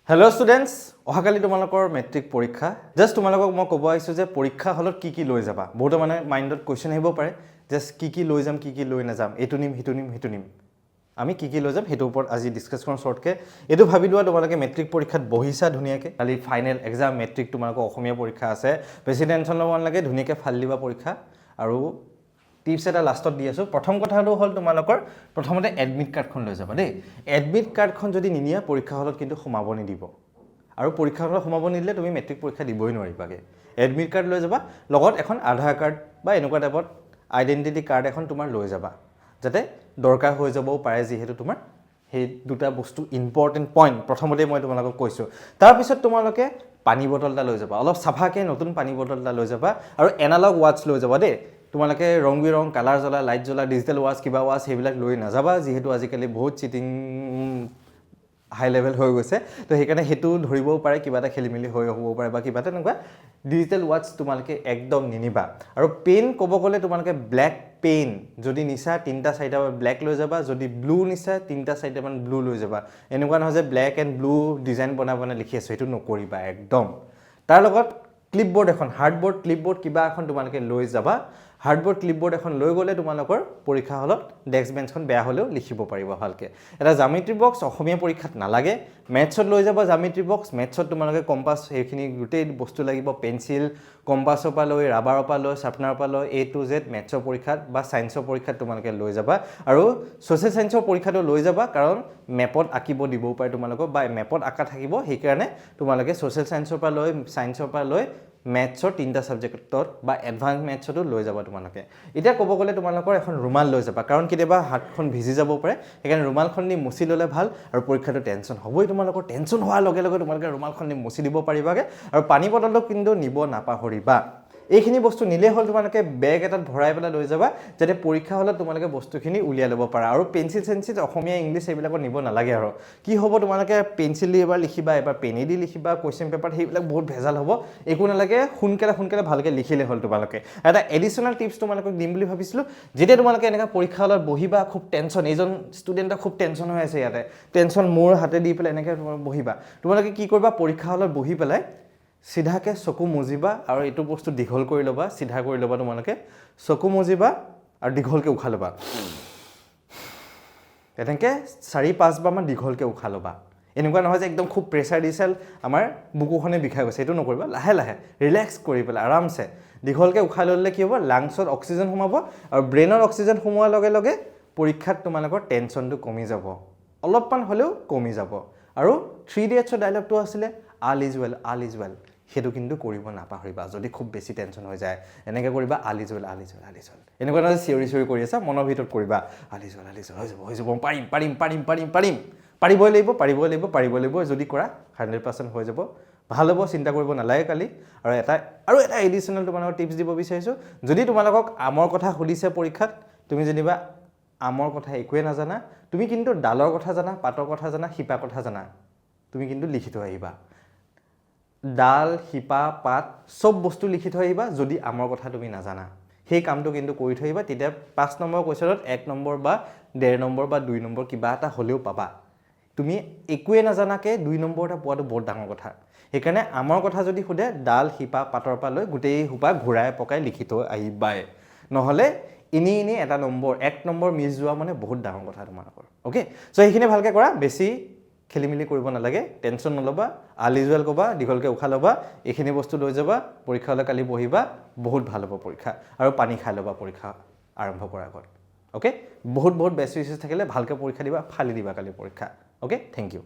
Hello students, অহাকালি তোমালোকৰ matric পৰীক্ষা জাস্ট তোমালোকক মই ক'ব আহিছো যে পৰীক্ষা হলত কি লৈ যাবা বহুত মানে মাইন্ডত কোৱেশ্চন আহিব পাৰে জাস্ট কি লৈ যাম কি লৈ নাযাম এটো নিম হেটো নিম আমি কি লৈ যাম হেটোৰ ওপৰত আজি ডিসকাস কৰিম শৰ্টকে এটো ভাবি লোৱা তোমালোকে মেট্ৰিক পৰীক্ষাত বহিছা ধুনিয়াকে কালি ফাইনেল এক্সাম মেট্ৰিক তোমালোকৰ অসমীয়া পৰীক্ষা আছে বেছি টেনচন ল'ব নালাগে ধুনিয়াকে ফাল দিবা পৰীক্ষা আৰু টিপস এটা লাষ্টত দি আছো প্ৰথম কথাটো হল তোমালোকৰ প্ৰথমতে এডমিট কাৰ্ডখন লৈ যাবা দেই এডমিট কাৰ্ডখন যদি নিনিয়া পৰীক্ষা হলত কিন্তু সোমাব নিদিব আৰু পৰীক্ষা হলত সোমাব নিদিলে তুমি মেট্ৰিক পৰীক্ষা দিবই নোৱাৰিবাগে এডমিট কাৰ্ড লৈ যাবা লগত এখন আধাৰ কাৰ্ড বা এনেকুৱা টাইপত আইডেন্টিটি কাৰ্ড এখন তোমাৰ লৈ যাবা যাতে দৰকাৰ হৈ যাবও পাৰে যিহেতু তোমাৰ হে দুটা বস্তু ইম্পৰ্টেন্ট পইণ্ট প্ৰথমতে মই তোমালোকক কৈছো তাৰ পিছত তোমালোকে পানী বটলটা লৈ যাবা অলপ সাফাকে নতুন পানী বটলটা লৈ যাবা আৰু এনালগ ওৱাচ লৈ যাবা দেই তোমালোকে ৰং বিৰং কালাৰ জ্বলা লাইট জ্বলা ডিজিটেল ওৱাচ কিবা ওৱাচ হেবিলাক লৈ নাযাবা যেহেতু আজিকালি বহুত চিটিং হাই লেভেল হৈ গৈছে তো হেকাৰণে হেতু ধৰিবও পাৰে কিবা এটা খেলিমেলি হৈ হ'ব পাৰে বা কিবা তেনেকুৱা ডিজিটেল ওৱাচ তোমালোকে একদম নিনিবা আৰু পেন ক'ব গলে তোমালোকে ব্ল্যাক পেন যদি নিছা তিনটা চাইটা ব্ল্যাক লৈ যাবা যদি ব্লু নিছা তিনটা চাইটা মান ব্লু লৈ যাবা এনেকুৱা নহয় যে ব্ল্যাক এন্ড ব্লু ডিজাইন বনাবনে লিখি আছে হেতু নকৰিবা একদম তাৰ লগত ক্লিপবোৰ্ড এখন হাৰ্ডবোৰ্ড ক্লিপবোৰ্ড কিবা এখন তোমালোকে লৈ যাবা হাৰ্ডবোৰ্ড ক্লিপবোৰ্ড এখন লৈ গলে তোমালোকৰ পৰীক্ষা হলত ডেস্ক বেঞ্চখন বেয়া হলেও লিখিব পাৰিবা ভালকে এটা জ্যামিতি বক্স অসমীয়া পৰীক্ষাত নালাগে ম্যাথছত লৈ যাবা জ্যামিতি বক্স ম্যাথছত তোমালোকে কম্পাস এইখিনি গুটেই বস্তু লাগিব পেন্সিল কম্পাসৰ পৰা লৈ ৰাবাৰৰ পৰা লৈ শাৰ্পনাৰৰ পৰা লৈ A to Z ম্যাথছৰ পৰীক্ষাত বা সায়েন্সৰ পৰীক্ষাত তোমালোকে লৈ যাবা আৰু সোশ্যাল সায়েন্সৰ পৰীক্ষাটো লৈ যাবা কাৰণ মেপত আঁকিব দিবও পাৰে তোমালোকক বা মেপত আঁকা থাকিব সেই কাৰণে তোমালোকে সোশ্যাল সায়েন্সৰ পৰা লৈ সায়েন্সৰ পৰা লৈ ম্যাথছৰ তিনটা সাবজেক্টত বা এডভান্স ম্যাথছটো লৈ যাবা তোমালোকে এটা ক'ব গলে তোমালোকৰ এখন ৰুমাল লৈ যাবা কাৰণ কেতিয়াবা হাতখন ভিজি যাব পাৰে সেইকাৰণে ৰুমালখন নি মুছি ললে ভাল আৰু পৰীক্ষাটো টেনচন হ'বই তোমালোকৰ টেনচন হোৱাৰ লগে লগে তোমালোকে ৰুমালখন নি মুছি দিব পাৰিবাগে আৰু পানী বটলটো কিন্তু নিব নাপাহৰিবা এইখিনি বস্তু নিলে হল তোমালোকে বেগ এটাত ভৰাই পেলাই লৈ যাবা যাতে পৰীক্ষা হলত তোমালোকে বস্তুখিনি উলিয়াই ল'ব পাৰা আৰু পেন্সিল সেন্সিল অসমীয়া ইংলিশ এইবিলাকত নিব নালাগে আৰু কি হ'ব তোমালোকে পেন্সিল দি এবাৰ লিখিবা এবাৰ পেনি দি লিখিবা কোৱেশ্চন পেপাৰ সেইবিলাক বহুত ভেজাল হ'ব একো নালাগে সোনকালে ভালকে লিখিলে হল তোমালোকে এটা এডিশনাল টিপস তোমালোকক দিম বুলি ভাবিছিলো যেতিয়া তোমালোকে এনেকা পৰীক্ষা হলত বহিবা খুব টেনচন এজন ষ্টুডেন্টৰ খুব টেনচন হৈ আছে ইয়াতে টেনচন মোৰ হাতে দি পেলাই এনেকে বহিবা তোমালোকে কি কৰিবা পৰীক্ষা হলত বহি পেলাই সিধাকে চকু মুজিবা আৰু এটো বস্তু দীঘল কৰি লবা সিধা কৰি লবা তোমালোকে চকু মুজিবা আৰু দীঘলকে উখা লবা এতেনকে 4-5 বাৰ মান দীঘলকে উখা লবা এনেকুৱা নহয় যে একদম খুব প্ৰেসাৰ দিছিল আমাৰ বুকুখনে বিখাই গৈছে এটো নকৰিবা লাহে লাহে ৰিল্যাক্স কৰি পেলাই আৰামছে দীঘলকে উখা ললে কি হ'ব লাংছত অক্সিজেন সোমাব আৰু ব্ৰেইনৰ অক্সিজেন সোমোৱাৰ লগে লগে পৰীক্ষাত তোমালোকৰ টেনচনটো কমি যাব অলপমান হলেও কমি যাব আৰু 3 ইডিয়টছৰ ডায়লগটো আছিলে all is well হেতু কিন্তু কৰিব নাপাহৰিবা যদি খুব বেছি টেনচন হৈ যায় এনেকৈ কৰিবা all is well এনেকুৱা নহয় চিঞৰি কৰি আছা মনৰ ভিতৰত কৰিবা all is well হৈ যাব পাৰিম পাৰিবই লাগিব যদি কৰা 100% হৈ যাব ভাল হ'ব চিন্তা কৰিব নালাগে কালি আৰু এটা এডিশনাল তোমালোকৰ টিপস দিব বিচাৰিছো যদি তোমালোকক আমৰ কথা সুধিছে পৰীক্ষাত তুমি যেনিবা আমৰ কথা একোৱে নাজানা তুমি কিন্তু ডালৰ কথা জানা পাতৰ কথা জানা শিপা কথা জানা তুমি কিন্তু লিখি থৈ আহিবা ডাল হিপা পাত সব বস্তু লিখি থৈ আহিবা যদি আমৰ কথা তুমি নাজানা সেই কামটো কিন্তু কৰি থৈ আহিবা তেতিয়া 5 নম্বৰ কোৱেশ্চনত 1 নম্বৰ বা 1.5 নম্বৰ বা 2 নম্বৰ কিবা এটা হলেও পাবা তুমি একোৱে নাজানাকে 2 নম্বৰ এটা পোৱাটো বহুত ডাঙৰ কথা সেইকাৰণে আমৰ কথা যদি খুদে ডাল হিপা পাতৰ পৰা লৈ গুটেই হুপা ঘুৰাই পকাই লিখি থৈ আহিবাই নহলে ইনি এটা নম্বৰ 1 নম্বৰ মিছ যোৱা মানে বহুত ডাঙৰ কথা তোমালোকৰ ওকে সো এইখিনি ভালকে কৰা বেছি খেলিমেলি কৰিব নালাগে টেনচন নলবা আলিজুৱেল কবা দীঘলকে উখা লবা এইখিনি বস্তু লৈ যাবা পৰীক্ষা হলে কালি বহিবা বহুত ভাল হ'ব পৰীক্ষা আৰু পানী খাই লবা পৰীক্ষা আৰম্ভ কৰাৰ আগত ওকে বহুত বেষ্ট উইচেছ থাকিলে ভালকে পৰীক্ষা দিবা ফালি দিবা কালি পৰীক্ষা ওকে থ্যাংক ইউ